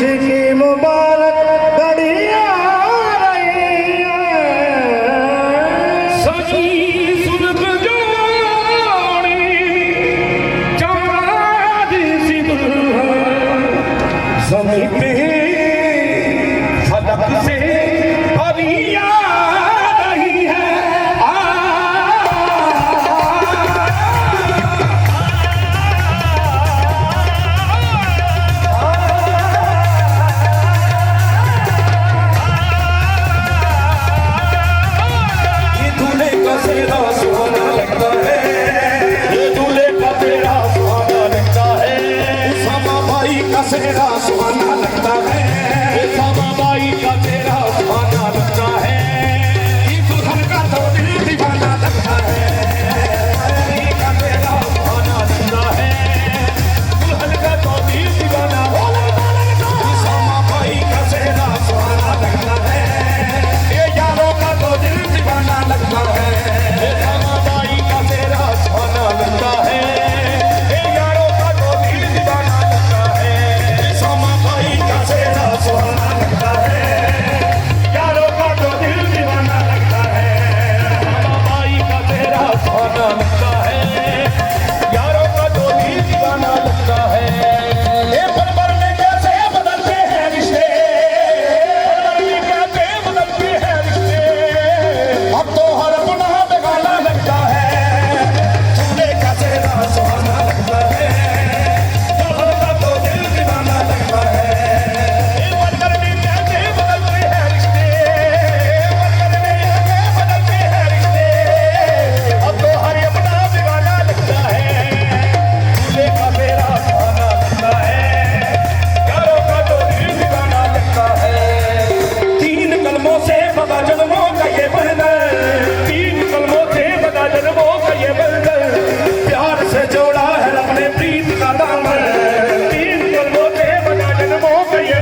इसकी मुबारक घड़ियां रही सजी सुरत जोड़ी चाँद सी दुल्हन ज़मीं पे फलक से परियां रही है। ये दूल्हे का सेहरा सुहाना लगता है, ये दूल्हे का तेरा सुहाना लगता है, सामा बाई का सेहरा सुहाना लगता है, ये सामा बाई का तेरा सुहाना लगता है। ये दुल्हन का तो दिल दीवाना लगता है, बाई का तेरा सुहाना लगता है, दुल्हन का तो दिल दीवाना लगता है, ये सामा बाई का सेहरा सुहाना लगता है, ये यारों का तो दिल दीवाना लगता है, ये सामा बाई का तेरा सुहाना लगता है, ये यारों का तो दिल दीवाना लगता है, ये सामा बाई का तेरा सुहाना लगता है, यारों का तो दिल दीवाना लगता है, सामा बाई का तेरा सुहाना लगता है, यारों का तो दिल दीवाना लगता है। ये पल में कैसे बदलते हैं रिश्ते, पल में कैसे बदलते हैं रिश्ते, अब तो हर अपना बेगाना लगता है, दूल्हे का चेहरा सुहाना लगता है, दुल्हन का तो दिल दीवाना लगता है। ये पल में कैसे बदलते हैं रिश्ते, पल में कैसे बदलते हैं रिश्ते, अब तो हर अपना बेगाना लगता है, दूल्हे का तेरा सुहाना लगता है, यारों का तो दिल दीवाना लगता है। तीन कलमों से बदा जन्मों का ये बंधन, तीन कलमों से बदा जन्मों का ये बंधन, प्यार से जोड़ा है अपने प्रीत का दामन, तीन कलमों से बदा जन्मों का ये